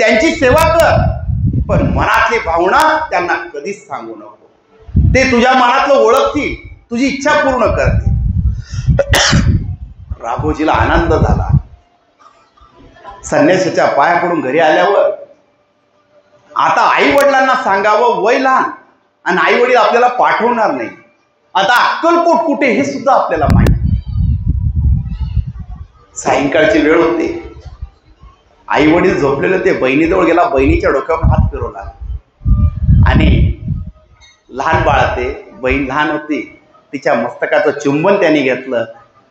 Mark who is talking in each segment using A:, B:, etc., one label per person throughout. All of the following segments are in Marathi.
A: त्यांची सेवा कर, पण मनातली भावना त्यांना कधीच सांगू नको. ते तुझ्या मनातलं ओळखतील, तुझी इच्छा पूर्ण करतील. राघोजीला आनंद झाला. संन्यासाच्या पाया पडून घरी आल्यावर आता आई वडिलांना सांगावं, वय लहान आणि आई वडील आपल्याला पाठवणार नाही. आता अक्कलकोट कुठे हे सुद्धा आपल्याला माहिती नाही. सायंकाळची वेळ होती. आई वडील झोपलेले होते. बहिणीजवळ गेला, बहिणीच्या डोक्यावर हात फिरवला आणि लहान बाळ ते, बहीण लहान होती, तिच्या मस्तकाचं चुंबन त्यांनी घेतलं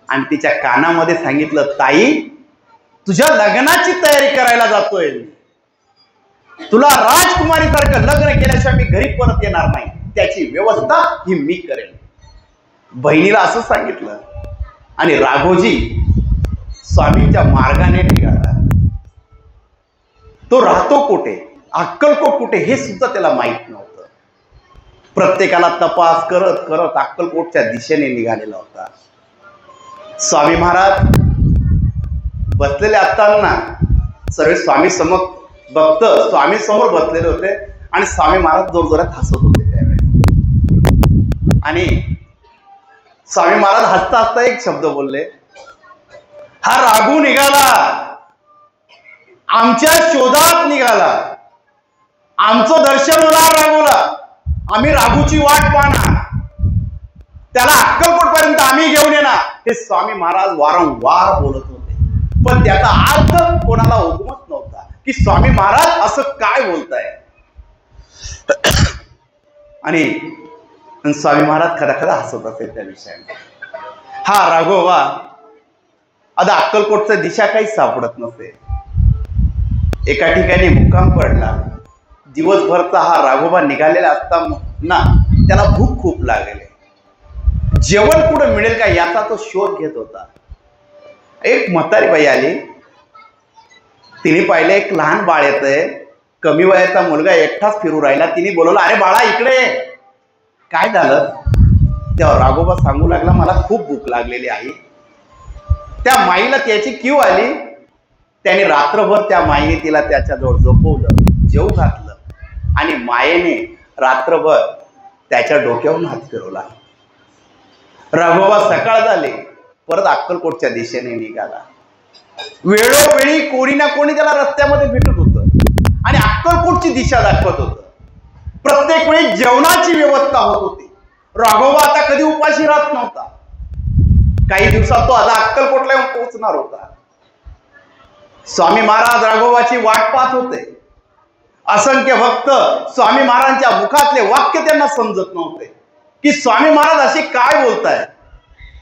A: आणि तिच्या कानामध्ये सांगितलं, ताई तुझ्या लग्नाची तयारी करायला जातोय. तुला राजकुमारी सारखं लग्न केल्याशिवाय मी घरी परत येणार नाही. त्याची व्यवस्था ही मी करेन. बहिणीला असं सांगितलं आणि राघोजी स्वामींच्या मार्गाने निघाला. तो राहतो कुठे, अक्कलकोट कुठे हे सुद्धा त्याला माहित नव्हतं. प्रत्येकाला तपास करत करत अक्कलकोटच्या दिशेने निघालेला होता. स्वामी महाराज बसलेले असताना सर्व स्वामी समोर भक्त स्वामी समोर बसलेले होते आणि स्वामी महाराज जोरजोरात हसत होते त्यावेळेस. आणि स्वामी महाराज हसता हसता एक शब्द बोलले, हा राघू निघाला, आमच्या शोधात निघाला, आमचं दर्शन होणार राघूला, आम्ही राघूची वाट पाहणार, त्याला अक्कलकोट पर्यंत आम्ही घेऊन येणार. हे स्वामी महाराज वारंवार बोलत होते, पण त्याचा अर्थ कोणाला उगमत नव्हता की स्वामी महाराज असं काय बोलताय. आणि स्वामी महाराज खरा खरा हसत असेल त्या विषयाने. हा राघोबा आता अक्कलकोटचं दिशा काही सापडत नसे. एका ठिकाणी मुक्काम पडला. दिवसभरचा हा राघोबा निघालेला असताना त्याला भूक खूप लागलेली. जेवण कुठं मिळेल का याचा तो शोध घेत होता. एक म्हातारी बाई आली. तिने पाहिलं एक लहान बाळ येतंय, कमी वयाचा मुलगा एकटाच फिरू राहिला. तिने बोलवलं, अरे बाळा इकडे. काय झालं? तेव्हा राघोबा सांगू लागला, मला खूप भूक लागलेली आहे. त्या माईला त्याची कीव आली. त्याने रात्रभर त्या माईने तिला त्याच्याजवळ झोपवलं, जेवू घातलं आणि मायेने रात्रभर त्याच्या डोक्यावरून हात फिरवला. राघोबा सकाळ झाली, परत अक्कलकोटच्या दिशेने निघाला. वेळोवेळी कोणी ना कोणी त्याला रस्त्यामध्ये भेटत होतं आणि अक्कलकोटची दिशा दाखवत होतं. प्रत्येक वेळी जेवणाची व्यवस्था होत होती. राघोबा आता कधी उपाशी राहत नव्हता. काही दिवसात तो आता अक्कलकोटला येऊन पोहोचणार होता. स्वामी महाराज राघोबाची वाट पाहत होते. असंख्य भक्त स्वामी महाराजांच्या मुखातले वाक्य त्यांना समजत नव्हते की स्वामी महाराज असे काय बोलताय.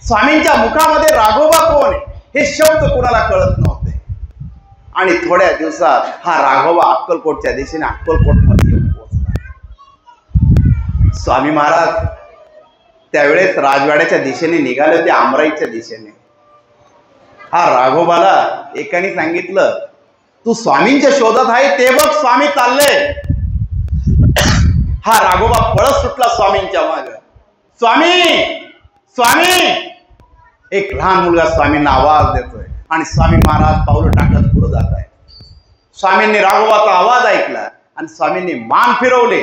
A: स्वामींच्या मुखामध्ये राघोबा कोण आहे हे शब्द कोणाला कळत नव्हते. आणि थोड्या दिवसात हा राघोबा अक्कलकोटच्या दिशेने अक्कलकोटमध्ये येऊन पोहोचला. स्वामी महाराज त्यावेळेस राजवाड्याच्या दिशेने निघाले होते, आमराईच्या दिशेने. हा राघोबाला एकाने सांगितलं, तू स्वामींच्या शोधात आहे ते बघ, स्वामी चालले. हा राघोबा पळत सुटला स्वामींच्या मागे. स्वामी स्वामी. एक लहान मुलगा स्वामींना आवाज देतोय आणि स्वामी महाराज पावलं टाकत पुढे जात आहे. स्वामींनी राघोबाचा आवाज ऐकला आणि स्वामींनी मान फिरवले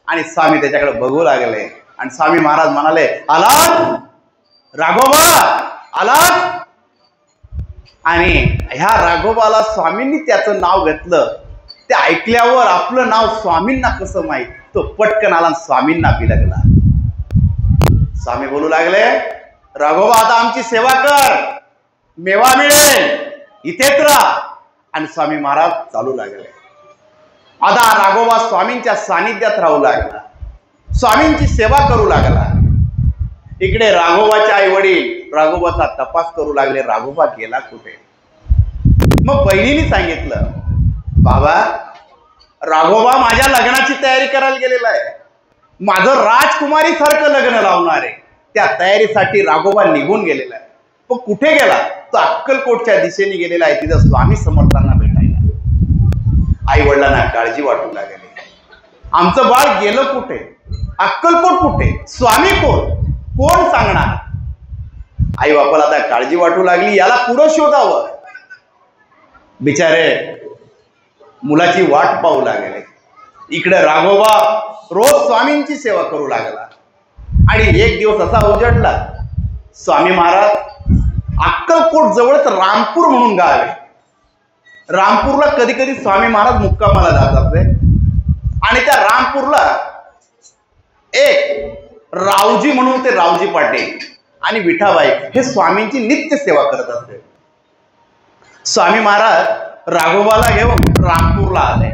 A: आणि स्वामी त्याच्याकडे बघू लागले. आणि स्वामी महाराज म्हणाले, आलात राघोबा, आलात. आणि ह्या राघोबाला स्वामींनी त्याचं नाव घेतलं. ते ऐकल्यावर आपलं नाव स्वामींना कसं माहित, तो पटकन आला स्वामींना बिलगला. स्वामी बोलू लागले, राघोबा आता आमची सेवा कर, मेवा मिळेल, इथेच राहा. आणि स्वामी महाराज चालू लागले. आता राघोबा स्वामींच्या सानिध्यात राहू लागला, स्वामींची सेवा करू लागला. इकडे राघोबाचे आई वडील राघोबाचा तपास करू लागले, राघोबा गेला कुठे. मग बहिणीने सांगितलं, बाबा राघोबा माझ्या लग्नाची तयारी करायला गेलेला आहे, माझं राजकुमारी सारखं लग्न लावणार आहे. त्या तयारीसाठी राघोबा निघून गेलेला आहे. पण कुठे गेला? तो अक्कलकोटच्या दिशेने गेलेला आहे, तिथं स्वामी समर्थांना भेटायला. आई वडिलांना काळजी वाटू लागली, आमचं बाळ गेलं कुठे, अक्कलकोट कुठे, स्वामी कोण, कोण सांगणार. आई बापाला आता काळजी वाटू लागली, याला पुढं शोधावं. बिचारे मुलाची वाट पाहू लागले. इकडे राघोबा रोज स्वामींची सेवा करू लागला. आणि एक दिवस असा उजडला, स्वामी महाराज अक्कलकोट जवळच रामपूर म्हणून गाव आहे. रामपूरला कधी कधी स्वामी महाराज मुक्कामाला जात असते. आणि त्या रामपूरला एक रावजी म्हणून ते रावजी पाटील आणि विठाबाई हे स्वामींची नित्य सेवा करत असते. स्वामी महाराज राघोबाला घेऊन रामपूरला आले.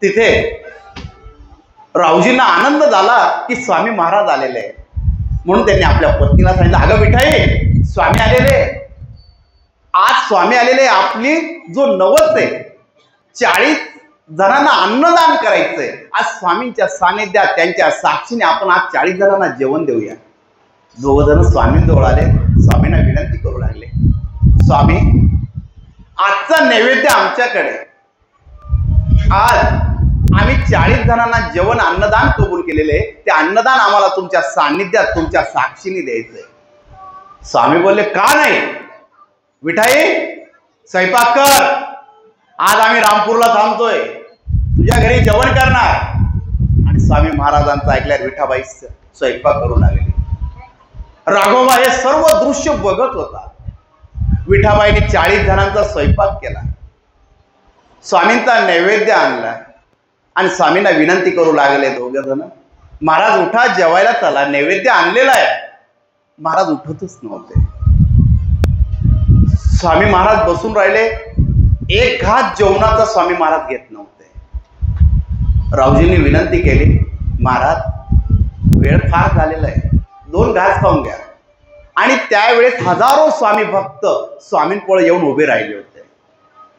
A: तिथे रावजींना आनंद झाला की स्वामी महाराज आलेले, म्हणून त्यांनी आपल्या पत्नीला सांगितलं, अगं विठाई, स्वामी आलेले, आज स्वामी आलेले, आपली जो नवस आहे 40 जणांना अन्नदान करायचंय. आज स्वामींच्या सानिध्यात त्यांच्या साक्षीने आपण आज 40 जणांना जेवण देऊया. 2 जण स्वामींजवळ आले. स्वामींना विनंती करू लागले, स्वामी, आजचा नैवेद्य आमच्याकडे, आज आम्ही 40 जणांना जेवण अन्नदान कबूल केलेले, ते अन्नदान आम्हाला तुमच्या सानिध्यात तुमच्या साक्षीने द्यायचंय. स्वामी बोलले, का नाही विठाई, स्वयंपाक कर, आज आम्ही रामपूरला थांबतोय, तुझ्या घरी जेवण करणार. आणि स्वामी महाराजांचं ऐकल्यावर विठाबाई स्वयंपाक करू लागली. राघोबा हे सर्व दृश्य बघत होता. विठाबाईने 40 जणांचा स्वयंपाक केला, स्वामींचा नैवेद्य आणला आणि स्वामींना विनंती करू लागले 2 जण, महाराज उठा, जेवायला चला, नैवेद्य आणलेला आहे. महाराज उठतच नव्हते. स्वामी महाराज बसून राहिले. एक घास जेवणाचा स्वामी महाराज घेत नव्हते. रावजींनी विनंती केली, महाराज वेळ फार झालेला आहे, 2 घास खाऊन घ्या. आणि त्यावेळेस हजारो स्वामी भक्त स्वामींपुढे येऊन उभे राहिले होते.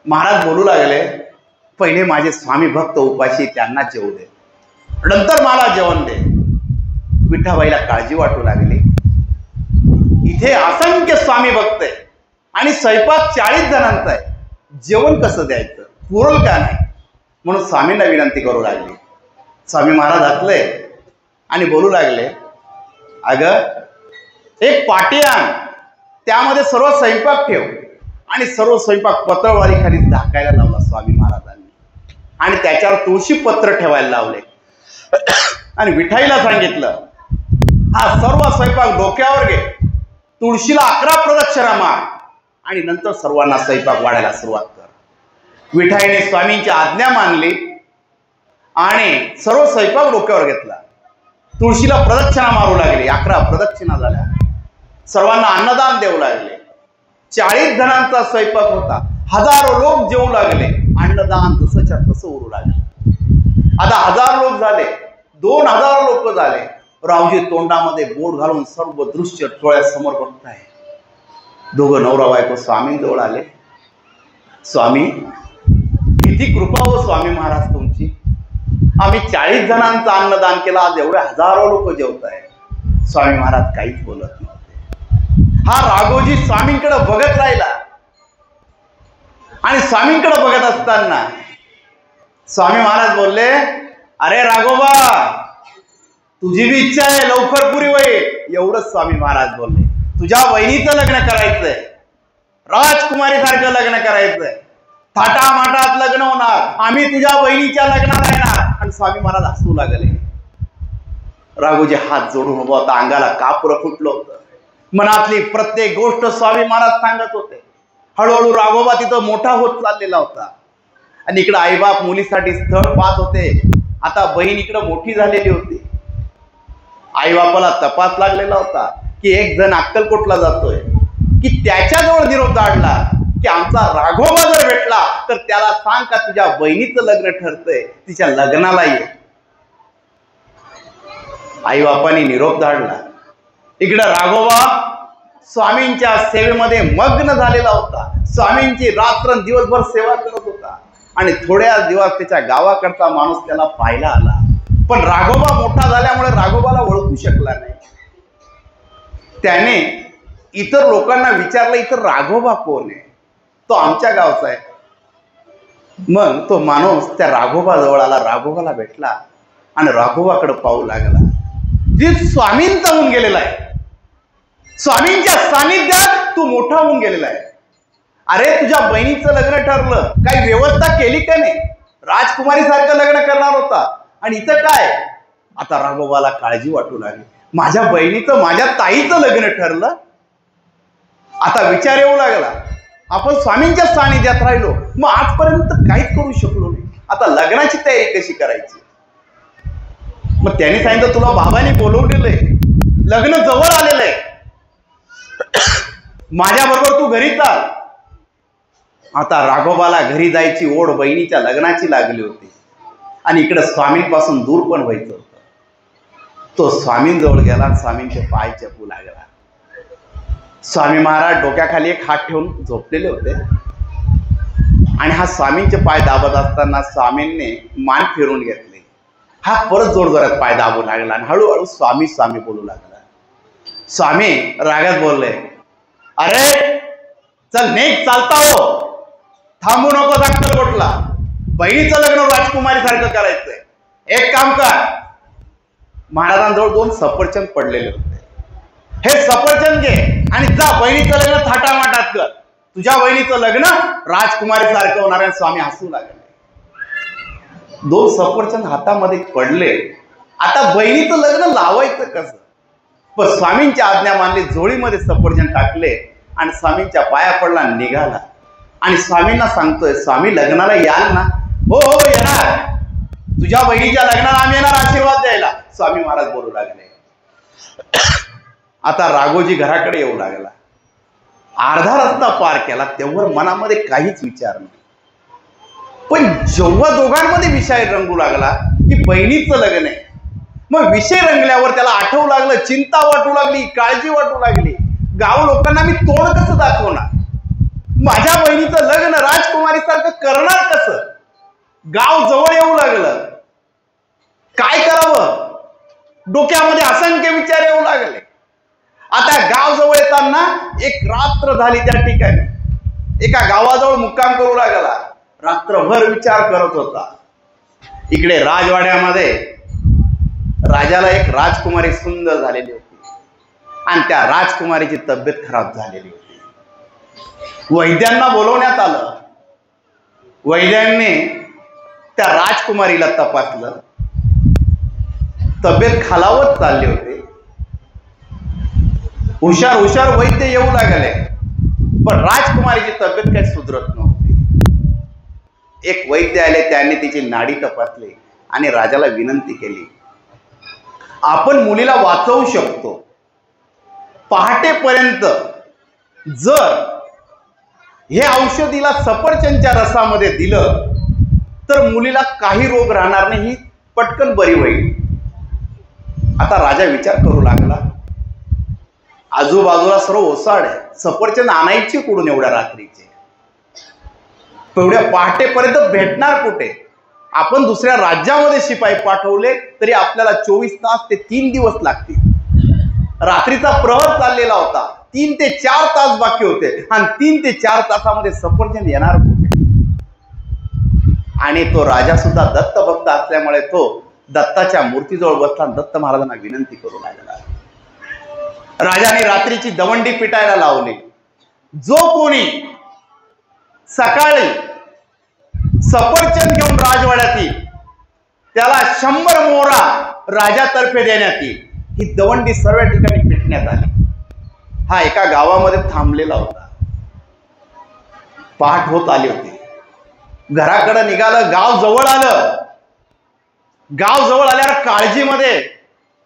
A: महाराज बोलू लागले, पहिले माझे स्वामी भक्त उपाशी, त्यांना जेवू दे, नंतर मला जेवण दे. विठाबाईला काळजी वाटू लागली, इथे असंख्य स्वामी भक्त आहे आणि स्वयंपाक 40 जणांचा आहे, जेवण कसं द्यायचं, पुरल का नाही. म्हणून स्वामींना विनंती करू लागली. स्वामी महाराज हसले आणि बोलू लागले, अगं एक पाटी आण, त्यामध्ये सर्व स्वयंपाक ठेव. आणि सर्व स्वयंपाक पत्रवाळी खाली झाकायला लावला स्वामी महाराजांनी. आणि त्याच्यावर तुळशी पत्र ठेवायला लावले. आणि विठाईला सांगितलं, हा सर्व स्वयंपाक डोक्यावर घे, तुळशीला 11 प्रदक्षिणा मार आणि नंतर सर्वांना स्वयंपाक वाढायला सुरुवात कर. विठाईने स्वामींची आज्ञा मानली आणि सर्व स्वयंपाक डोक्यावर घेतला. तुळशीला प्रदक्षिणा मारू लागली. 11 प्रदक्षिणा झाल्या. सर्वांना अन्नदान देऊ लागले. 40 जणांचा स्वयंपाक होता. हजारो लोक जेवू लागले. अन्नदान जसंच्या तसं उरू लागले. आता 1000 लोक झाले, 2000 लोक झाले. रावजी तोंडामध्ये बोट घालून सर्व दृश्य डोळ्यासमोर बघताय. 2 नवरा बायको स्वामींजवळ आले. स्वामी, किती कृपा हो स्वामी महाराज तुमची, आम्ही 40 जणांचं अन्नदान केलं, आज एवढे हजारो लोक जेवत आहे. स्वामी महाराज काहीच बोलत नव्हते. हा राघोजी स्वामींकडे बघत राहिला. आणि स्वामींकडे बघत असताना स्वामी महाराज बोलले, अरे राघोबा, तुझी बी इच्छा आहे लवकर पुरी होईल. एवढंच स्वामी महाराज बोलले. तुझ्या बहिणीचं लग्न करायचंय, राजकुमारी सारखं लग्न करायचंय, थाटामाटात लग्न होणार, आम्ही तुझ्या बहिणीच्या लग्नाला येणार. आणि स्वामी महाराज हसू लागले. राघोजी हात जोडून उभा होता. अंगाला कापूर फुटलं होतं. मनातली प्रत्येक गोष्ट स्वामी महाराज सांगत होते. हळूहळू राघोबा तिथं मोठा होत चाललेला होता. आणि इकडे आईबाप मुलीसाठी स्थळ पाहत होते. आता बहीण इकडे मोठी झालेली होती. आईबापाला तपास लागलेला होता की एक जण अक्कलकोटला जातोय, की त्याच्याजवळ निरोप धाडला की आमचा राघोबा जर भेटला तर त्याला सांग का तुझ्या बहिणीचं लग्न ठरतंय, तिच्या लग्नाला ये. आईबापांनी निरोप धाडला. इकडे राघोबा स्वामींच्या सेवेमध्ये मग्न झालेला होता. स्वामींची रात्र दिवसभर सेवा करत होता. आणि थोड्या दिवस त्याच्या गावाकडचा माणूस त्याला पाहायला आला. पण राघोबा मोठा झाल्यामुळे राघोबाला ओळखू शकला नाही. त्याने इतर लोकांना विचारलं, इतर राघोबा कोण आहे? तो आमच्या गावचा आहे. मग तो माणूस त्या राघोबा जवळ आला, राघोबाला भेटला आणि राघोबाकडे पाहू लागला. जे स्वामींचा होऊन गेलेला आहे, स्वामींच्या सानिध्यात तू मोठा होऊन गेलेला आहे. अरे तुझ्या बहिणीचं लग्न ठरलं, काही व्यवस्था केली का नाही? राजकुमारी सारखं लग्न करणार होता आणि इथं काय? आता राघोबाला काळजी वाटू लागली, माझ्या बहिणीचं माझ्या ताईचं लग्न ठरलं. आता विचार येऊ लागला, आपण स्वामींच्या सानिध्यात राहिलो, मग आजपर्यंत काहीच करू शकलो नाही, आता लग्नाची तयारी कशी करायची? मग त्याने सांगितलं, तुला बाबांनी बोलवलेलं आहे, लग्न जवळ आलेलं आहे, माझ्या बरोबर तू घरी चाल. आता राघोबाला घरी जायची ओढ बहिणीच्या लग्नाची लागली होती आणि इकडे स्वामींपासून दूर पण व्हायचं होतं. तो स्वामींजवळ गेला, स्वामींचे पाय चपू लागला. स्वामी महाराज डोक्याखाली एक हात ठेवून झोपलेले होते आणि हा स्वामींचे पाय दाबत असताना स्वामींनी मान फिरून घेतले. हा परत जोरजोरात पाय दाबू लागला आणि हळूहळू स्वामी स्वामी बोलू लागला. स्वामी रागात बोलले, अरे चल नेक चालता हो, थांबू नको अक्कलकोटला, बहिणीचं लग्न राजकुमारी सारखं करायचंय. एक काम कर, महाराजांजवळ 2 सफरचंद पडलेले होते, हे सफरचंद घे आणि जा बहिणीचं लग्न थाटामाटात कर, तुझ्या बहिणीचं लग्न राजकुमारी सारखं होणार आहे. स्वामी हसू लागले. 2 सफरचंद हातामध्ये पडले, आता बहिणीचं लग्न लावायचं कसं? पण स्वामींची आज्ञा मानली, झोळीमध्ये सफरचंद टाकले आणि स्वामींच्या पाया पडला, निघाला. आणि स्वामींना सांगतोय, स्वामी लग्नाला याल ना? हो हो येणार, तुझ्या बहिणीच्या लग्नाला आम्ही येणार आशीर्वाद द्यायला. स्वामी महाराज बोलू लागले. आता राघोजी घराकडे येऊ लागला. अर्धा रस्ता पार केला तेव्हा मनामध्ये काहीच विचार नाही. पण जेव्हा दोघांमध्ये विषय रंगू लागला की बहिणीचं लग्न आहे, मग विषय रंगल्यावर त्याला आठवू लागलं, चिंता वाटू लागली, काळजी वाटू लागली. गाव लोकांना मी तोंड कसं दाखवणार? माझ्या बहिणीचं लग्न राजकुमारी सारखं करणार कसं? गाव जवळ येऊ लागलं, काय करावं? डोक्यामध्ये असंख्य विचार येऊ लागले. आता गाव जवळ येताना एक रात्र झाली त्या ठिकाणी. एका गावाजवळ मुक्काम करू लागला. रात्रभर विचार करत होता. इकडे राजवाड्यामध्ये राजाला एक राजकुमारी सुंदर झालेली होती आणि त्या राजकुमारीची तब्येत खराब झालेली होती. वैद्यांना बोलवण्यात आलं. वैद्यांनी त्या राजकुमारीला तपासलं. तब्येत खालावत चालली होती. हुशार हुशार वैद्य येऊ लागले, पण राजकुमारीची तब्येत काही सुधरत नव्हती. एक वैद्य आले, त्याने तिची नाडी तपासली आणि राजाला विनंती केली, आपण मुलीला वाचवू शकतो. पहाटेपर्यंत जर हे औषधीला सफरचंदच्या रसामध्ये दिलं तर मुलीला काही रोग राहणार नाही, पटकन बरी होईल. आता राजा विचार करू लागला, आजूबाजूला सर्व ओसाड आहे, सफरचंद आणायची कुठून एवढ्या रात्रीचे? एवढ्या पहाटेपर्यंत भेटणार कुठे? आपण दुसऱ्या राज्यामध्ये शिपाई पाठवले तरी आपल्याला 24 तास ते 3 दिवस लागतील. रात्रीचा प्रहर चाललेला होता, 3 ते 4 तास बाकी होते आणि 3 ते 4 तासामध्ये सफरचंद येणार कुठे? आणि तो राजा सुद्धा दत्त भक्त असल्यामुळे तो दत्ताच्या मूर्तीजवळ बसला, दत्त महाराजांना विनंती करू लागला. राजाने रात्रीची दवंडी पिटायला लावली. जो कोणी सकाळी सफरचंद घेऊन राजवाड्यात येईल त्याला 100 मोहरा राजातर्फे देण्यात येईल. ही दवंडी सर्व ठिकाणी पिटण्यात आली. हा एका गावामध्ये थांबलेला होता. पहाट होत आली होती. घराकडे निघालं, गाव जवळ आलं. गाव जवळ आल्यावर काळजीमध्ये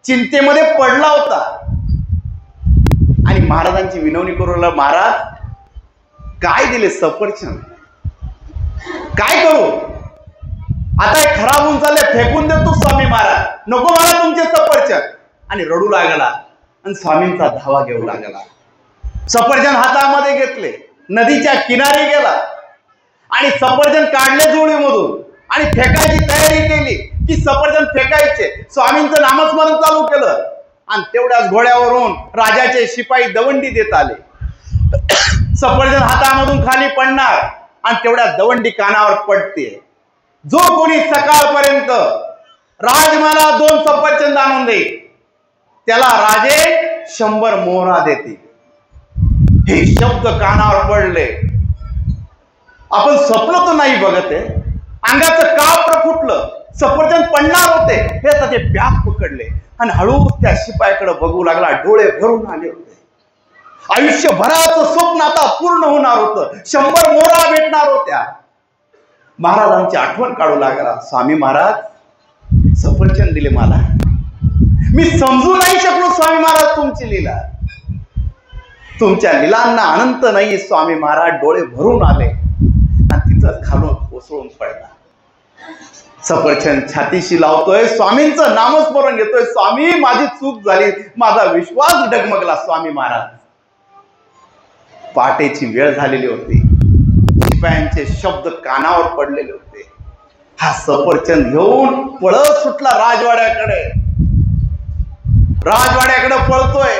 A: चिंतेमध्ये पडला होता आणि महाराजांची विनवणी करू लागला, महाराज काय दिले सफरचंद, काय करू? आता हे खराब होऊन चालले, फेकून देतो स्वामी महाराज, नको मला तुमचे सफरचंद. आणि रडू लागला आणि स्वामींचा धावा घेऊ लागला. सफरचंद हातामध्ये घेतले, नदीच्या किनारी गेला आणि सफरचंद काढले जोडीमधून आणि फेकायची तयारी केली की सफरचंद फेकायचे. स्वामींचं नामस्मरण चालू केलं आणि तेवढ्याच घोड्यावरून राजाचे शिपाई दवंडी देत आले. सफरचंद हातामधून खाली पडणार आणि तेवढ्या दवंडी कानावर पडते. जो कोणी सकाळपर्यंत राज मला 2 सफरचंद आणून देईल त्याला राजे 100 मोहरा देतील. हे शब्द कानावर पडले. आपण स्वप्न तर नाही बघत आहे. अंगाचं कापड फुटलं, सफरचंद पडणार होते, हे आता ते बॅग पकडले आणि हळूच त्या शिपायाकडे बघू लागला. डोळे भरून आले होते. आयुष्यभराचं स्वप्न आता पूर्ण होणार होतं. 100 मोहरा भेटणार होत्या. महाराजांची आठवण काढू लागला. स्वामी महाराज सफरचंद दिले मला, मी समजू नाही शकलो स्वामी महाराज तुमची लीला. तुमच्या लीलांना अनंत नाही स्वामी महाराज. डोळे भरून आले आणि तिथं खालून कोसळून पडला. सफरचंद छातीशी लावतोय, स्वामींचं नामस्मरण घेतोय. स्वामी माझी चूक झाली, माझा विश्वास डगमगला स्वामी महाराज. पहाटेची वेळ झालेली होती. शिपायांचे शब्द कानावर पडलेले होते. हा सफरचंद घेऊन पळत सुटला राजवाड्याकडे. राजवाड्याकडे पळतोय.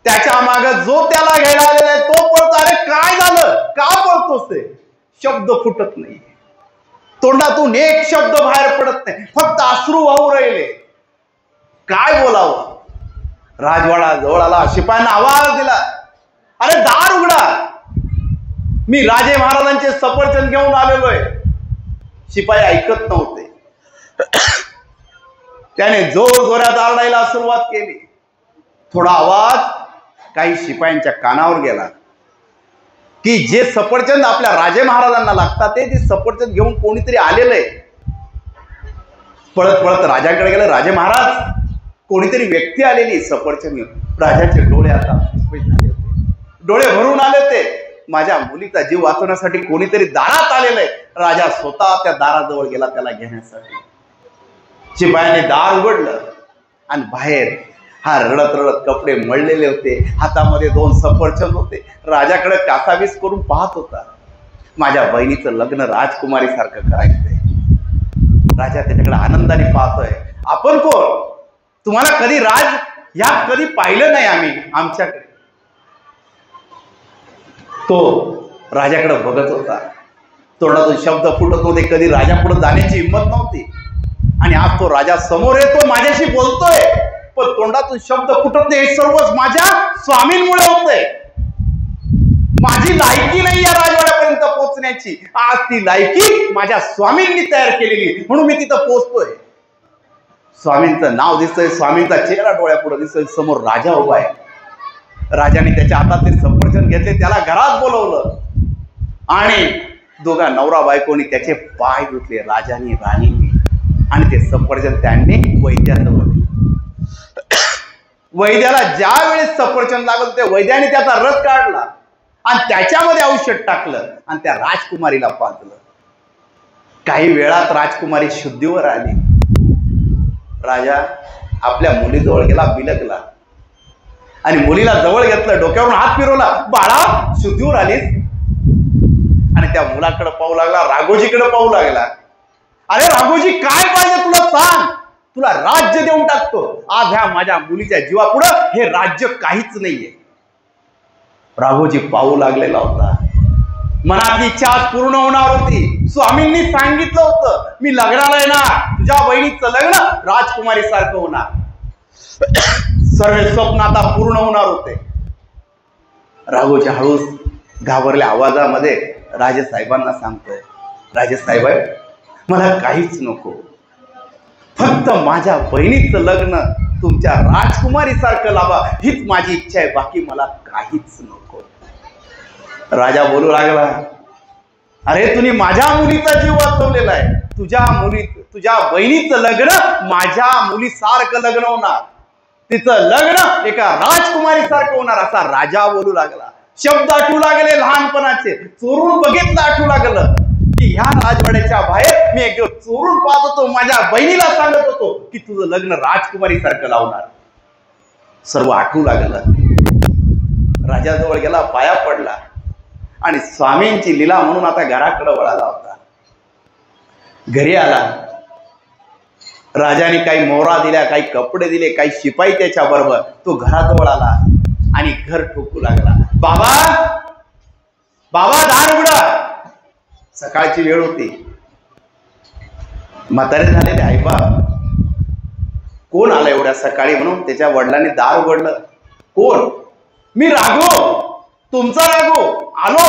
A: त्याच्या मागे जो त्याला घ्यायला आलेला आहे तो पळतो. अरे काय झालं, का पळतोस ते? शब्द फुटत नाही, तोंडातून एक शब्द बाहेर पडत नाही, फक्त अश्रू वाहू राहिले. काय बोलावं? राजवाडा जवळ आला. शिपायांना आवाज दिला, अरे दार उघडा, मी राजे महाराजांचे सफरचंद घेऊन आलेलो आहे. शिपाई ऐकत नव्हते. त्याने जोर जोरात आरडायला सुरुवात केली. थोडा आवाज काही शिपायांच्या कानावर गेला की जे सफरचंद आपल्या राजे महाराजांना लागतात ते सफरचंद घेऊन कोणीतरी आलेलं आहे. पळत पळत राजाकडे गेले. राजे महाराज, कोणीतरी व्यक्ती आलेली सफरचंद घेऊन. राजाचे डोळे आता झाले होते, डोळे भरून आले होते. माझ्या मुलीचा जीव वाचवण्यासाठी कोणीतरी दारात आलेलं आहे. राजा स्वतः त्या दाराजवळ गेला त्याला घेण्यासाठी. शिपायाने दार उघडलं आणि बाहेर हा रडत रडत, कपडे मळलेले होते, हातामध्ये 2 सफरचंद होते. राजाकडे कासावीस करून पाहत होता. माझ्या बहिणीचं लग्न राजकुमारी सारखं करायचंय. राजा त्याच्याकडे आनंदाने पाहतोय. आपण कोण? तुम्हाला कधी या कधी पाहिलं नाही आम्ही आमच्याकडे. तो राजाकडे बघत होता. तोंडातून शब्द फुटत नव्हते. कधी राजा पुढे जाण्याची हिंमत नव्हती. आणि आज तो राजा समोर येतो, माझ्याशी बोलतोय, पण तोंडातून शब्द फुटत नाही. हे सर्वच माझ्या स्वामींमुळे होतंय. माझी लायकी नाही या राजवाड्यापर्यंत पोहोचण्याची. आज ती लायकी माझ्या स्वामींनी तयार केलेली, म्हणून मी तिथं पोहोचतोय. स्वामींचं नाव दिसतंय, स्वामींचा चेहरा डोळ्यापुढे दिसतोय. समोर राजा उभा आहे. राजाने त्याच्या हातात ते सफरचंद घेतले, त्याला घरात बोलवलं आणि दोघा नवरा बायकोनी त्याचे पाय धुतले, राजाने राणीने. आणि ते सफरचंद त्यांनी वैद्याजवळ दिले. वैद्याला ज्या वेळेस सफरचंद लागलं ते वैद्याने त्याचा रस काढला आणि त्याच्यामध्ये औषध टाकलं आणि त्या राजकुमारीला पाजलं. काही वेळात राजकुमारी शुद्धीवर आली. राजा आपल्या मुलीजवळ गेला, बिलकला आणि मुलीला जवळ घेतलं, डोक्यावरून हात फिरवला. बाळा, शुद्धीवर आलीस? आणि त्या मुलाकडे पाहू लागला, राघोजीकडे पाहू लागला. अरे राघोजी, काय पाहिजे तुला सांग, तुला राज्य देऊन टाकतो. आज ह्या माझ्या मुलीच्या जीवापुढं हे राज्य काहीच नाहीये. राघोजी पाहू लागलेला होता. मनातली इच्छा आज पूर्ण होणार होती. स्वामींनी सांगितलं होतं, मी लग्नाला येणार, तुझ्या बहिणीचं लग्न राजकुमारी सारखं होणार. सर्व स्वप्न आता पूर्ण होणार होते. राघोजी हळूच घाबरल्या आवाजामध्ये राजेसाहेबांना सांगतोय, राजेसाहेब, मला काहीच नको, फक्त माझ्या बहिणीचं लग्न तुमच्या राजकुमारी सारखं लावा, हीच माझी इच्छा आहे, बाकी मला काहीच नको. राजा बोलू लागला, अरे तुम्ही माझ्या मुलीचा जीव वाचवलेला आहे. तुझ्या बहिणीचं लग्न माझ्या मुलीसारखं लग्न होणार, तिचं लग्न एका राजकुमारी सारखं होणार, असा राजा बोलू लागला. शब्द आठवू लागले लहानपणाचे, चोरून बघितलं आठवू लागलं की ह्या राजवाड्याच्या बाहेर मी एक चोरून पाहत होतो, माझ्या बहिणीला सांगत होतो की तुझं लग्न राजकुमारी सारखं लावणार. सर्व आठवू लागलं. राजाजवळ गेला, पाया पडला आणि स्वामींची लीला म्हणून आता घराकडे वळाला होता. घरी आला. राजाने काही मोहरा दिल्या, काही कपडे दिले, काही शिपाई त्याच्या बरोबर. तो घराजवळ आला आणि घर ठोकू लागला. बाबा, बाबा, दार उघडा. सकाळची वेळ होती. म्हातारे झालेले आईबाप, कोण आला एवढ्या सकाळी म्हणून त्याच्या वडिलांनी दार उघडलं. कोण? मी राघो, तुमचा राघो आलो.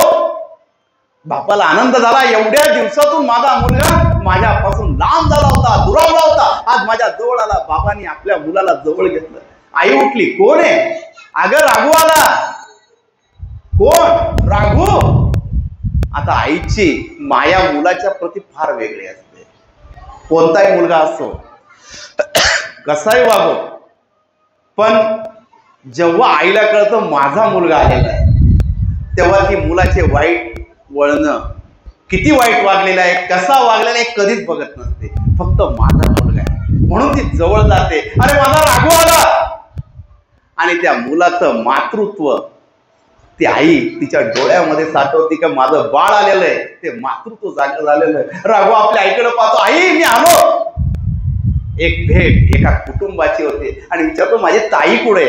A: बापाला आनंद झाला, एवढ्या दिवसातून माझा मुलगा माझ्यापासून लांब झाला होता, दुरावला होता, आज माझ्या जवळ आला. बाबांनी आपल्या मुलाला जवळ घेतलं. आई उठली, कोण आहे? अगं राघू आला. कोण? राघू. आता आईची माया मुलाच्या प्रती फार वेगळी असते. कोणताही मुलगा असो, कसाही वागो, पण जेव्हा आईला कळतं माझा मुलगा आलेला आहे, तेव्हा ती मुलाचे वाईट वळणं, किती वाईट वागलेला आहे, कसा वागलेला आहे कधीच बघत नसते. फक्त माझा मुलगा आहे म्हणून ती जवळ जाते. अरे माझा राघू आला. आणि त्या मुलाचं मातृत्व ती आई तिच्या डोळ्यामध्ये साठवते का माझं बाळ आलेलं आहे, ते मातृत्व जागं झालेलं आहे. राघू आपल्या आईकडे पाहतो, आई मी आलो. एक भेट एका कुटुंबाची होते आणि विचारतो माझी ताई कुठे?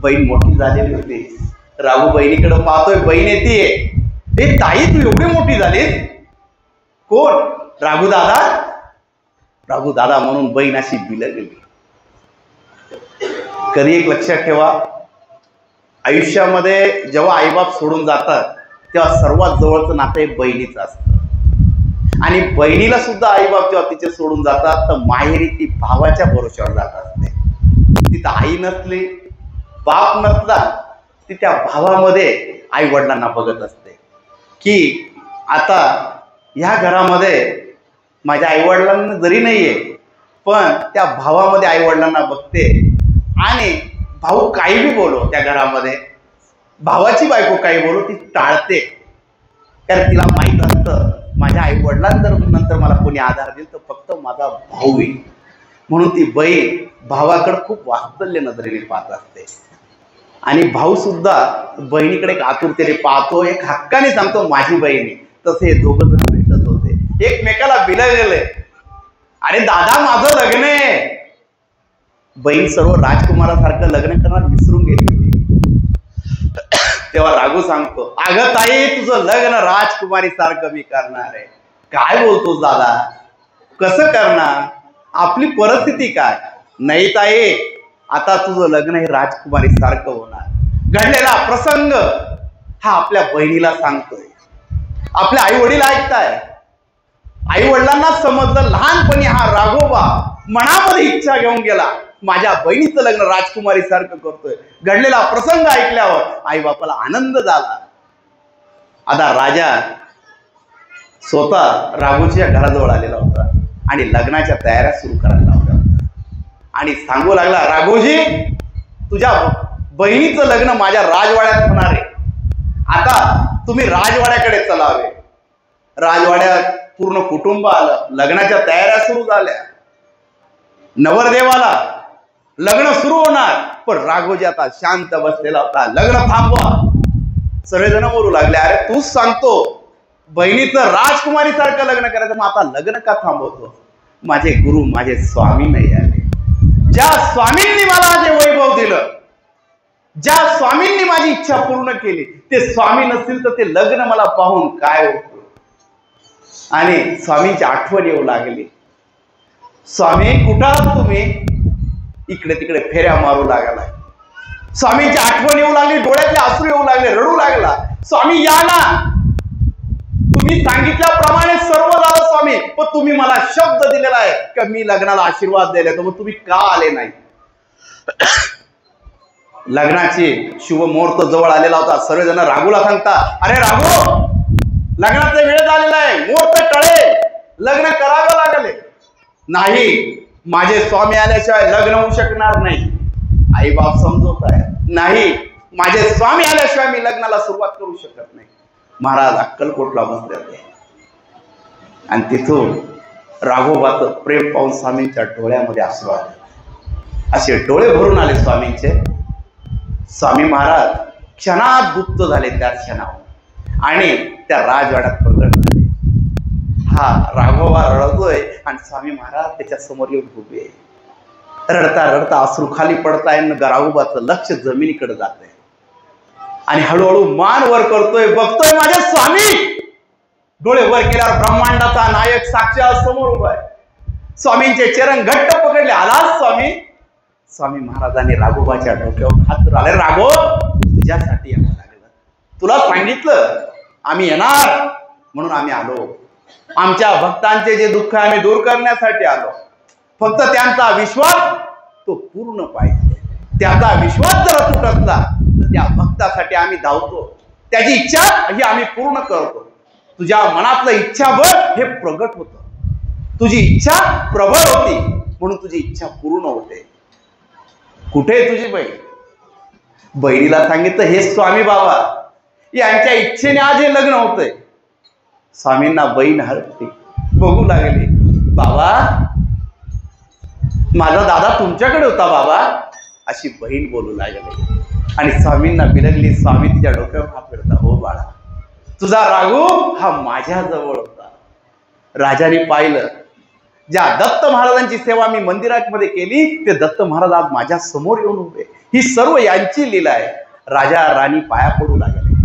A: बहीण मोठी झालेली होती. राघू बहिणीकडे पाहतोय, बहीण येते. हे ताई तू एवढी मोठी झालीस? कोण? राघू दादा. राघू दादा म्हणून बहीण अशी बिलगली. कधी एक लक्षात ठेवा, आयुष्यामध्ये जेव्हा आईबाप सोडून जातात तेव्हा सर्वात जवळचं नातं हे बहिणीचं असतं. आणि बहिणीला सुद्धा आईबाप जेव्हा तिचे सोडून जातात तर माहेरी ती भावाच्या भरोश्यावर जात असते. तिथं आई नसली, बाप नसला, ती त्या भावामध्ये आई वडिलांना बघत असते की आता ह्या घरामध्ये माझ्या आई वडिलांना जरी नाहीये, पण त्या भावामध्ये आई वडिलांना बघते. आणि भाऊ काही बी बोलो त्या घरामध्ये, भावाची बायको काही बोलो ती टाळते, कारण तिला माहित असतं माझ्या आई वडिलांना नंतर मला कोणी आधार देईल तर फक्त माझा भाऊ येईल. म्हणून ती बहीण भावाकडे खूप वात्सल्य नजरेने पाहत असते. आणि भाऊ सुद्धा बहिणीकडे एक आतुरतेने पाहतो, एक हक्काने सांगतो माझी बहिणी. तसे दोघं जण भेटत होते, एकमेकाला बिलगले. अरे दादा माझं लग्न आहे. बहीण सर्व राजकुमारासारखं लग्न करणार विसरून गेली होती. तेव्हा राघू सांगतो, अगं ताई तुझं लग्न राजकुमारी सारखं मी करणार आहे. काय बोलतोस दादा, कसं करणार? आपली परिस्थिती काय? नाही ताई, आता तुझं लग्न हे राजकुमारी सारखं होणार. घडलेला प्रसंग हा आपल्या बहिणीला सांगतोय. आपल्या आई वडील ऐकताय. आई वडिलांना समजलं लहानपणी हा राघोबा मनामध्ये इच्छा घेऊन गेला, माझ्या बहिणीचं लग्न राजकुमारी सारखं करतोय. घडलेला प्रसंग ऐकल्यावर आई बापाला आनंद झाला. आता राजा स्वतः राघूच्या घराजवळ आलेला होता आणि लग्नाच्या तयाऱ्या सुरू करायला लावल्या होत्या. आणि सांगू लागला, राघोजी तुझ्या बहिणीचं लग्न माझ्या राजवाड्यात होणार आहे. आता तुम्ही राजवाड्याकडे चलावे. राजवाड्यात पूर्ण कुटुंब आलं. लग्नाच्या तयाऱ्या सुरू झाल्या. नवरदेवाला लग्न सुरू होणार, पण राघोजी आता शांत बसलेला होता. लग्न थांबवा. सगळेजण बोलू लागले, अरे तूच सांगतो बहिणीचं राजकुमारी सारखं लग्न करायचं, मग आता लग्न का थांबवतो? माझे गुरु माझे स्वामी नाही आले. ज्या स्वामींनी मला जे वैभव दिलं, ज्या स्वामींनी माझी इच्छा पूर्ण केली, ते स्वामी नसतील तर ते लग्न मला पाहून काय होतं? आणि स्वामींची आठवण येऊ लागली. स्वामी कुठं आहात तुम्ही? इकडे तिकडे फेऱ्या मारू लागला. स्वामींची आठवण येऊ लागली, डोळ्यातले अश्रू येऊ लागले, रडू लागला. स्वामी या ना, तुम्ही सांगितल्याप्रमाणे सर्व झालं स्वामी, पण तुम्ही मला शब्द दिलेला आहे की मी लग्नाला आशीर्वाद द्यायला, तर मग तुम्ही का आले नाही? लग्नाची शुभ मुहूर्त जवळ आलेला होता. सर्वजण राघूला सांगतात, अरे राघू लग्नाचा वेळ झालेला आहे, मुहूर्त टळे, लग्न करावं लागले. नाही, माझे स्वामी आल्याशिवाय लग्न होऊ शकणार नाही. आई बाप समजवत आहे, नाही माझे स्वामी आल्याशिवाय मी लग्नाला सुरुवात करू शकत नाही. महाराज अक्कलकोटला बसले होते आणि तिथून राघोबाचं प्रेम पाहून स्वामींच्या डोळ्यामध्ये अश्रू आले. असे डोळे भरून आले स्वामींचे. स्वामी महाराज क्षणात गुप्त झाले त्या क्षणावर आणि त्या राजवाड्यात प्रगट झाले. हा राघोबा रडतोय आणि स्वामी महाराज त्याच्या समोर येऊन उभे. रडता रडता अश्रू खाली पडताय. राघोबाचं लक्ष जमिनीकडे जात आहे आणि हळूहळू मान वर करतोय, बघतोय माझे स्वामी. डोळे वर केल्यावर ब्रह्मांडाचा नायक साक्षात समोर उभा आहे. स्वामींचे चरण घट्ट पकडले. आलाच स्वामी. स्वामी महाराजांनी राघोबाच्या डोक्यावर हात धरले. राघो तुझ्यासाठी यावं लागलं, तुला सांगितलं आम्ही येणार म्हणून आम्ही आलो. आमच्या भक्तांचे जे दुःख आहे आम्ही दूर करण्यासाठी आलो. फक्त त्यांचा विश्वास तो पूर्ण पाहिजे. त्याचा विश्वास जर अचूक असला तर त्या भक्तासाठी आम्ही धावतो. त्याची इच्छा ही आम्ही पूर्ण करतो. तुझ्या मनातलं इच्छाबळ हे प्रगट होतं. तुझी इच्छा प्रबळ होती म्हणून तुझी इच्छा पूर्ण होते. कुठे तुझी बहीण? बहिणीला सांगितलं, हे स्वामी बाबा यांच्या इच्छेने आज हे लग्न होतंय. स्वामींना बहीण हरपली, बघू लागली. बाबा माझा दादा तुमच्याकडे होता बाबा, अशी बहीण बोलू लागली. आणि स्वामींना बिलगली. स्वामी तिच्या डोक्यावर हात फिरता, हो बाळा तुझा राघू हा माझ्या जवळ होता. राजाने पाहिलं, ज्या दत्त महाराजांची सेवा मी मंदिरामध्ये केली ते दत्त महाराज आज माझ्या समोर येऊन उभे. ही सर्व यांची लीला आहे. राजा राणी पाया पडू लागले.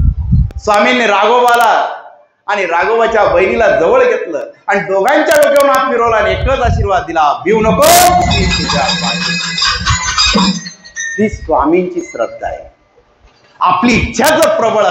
A: स्वामींनी राघोबाला आणि राघोबाच्या बहिणीला जवळ घेतलं आणि दोघांच्या डोक्यावर हात फिरवला आणि एकच आशीर्वाद दिला, भिवू नको. ही स्वामींची श्रद्धा आहे. आपली इच्छा जर प्रबळ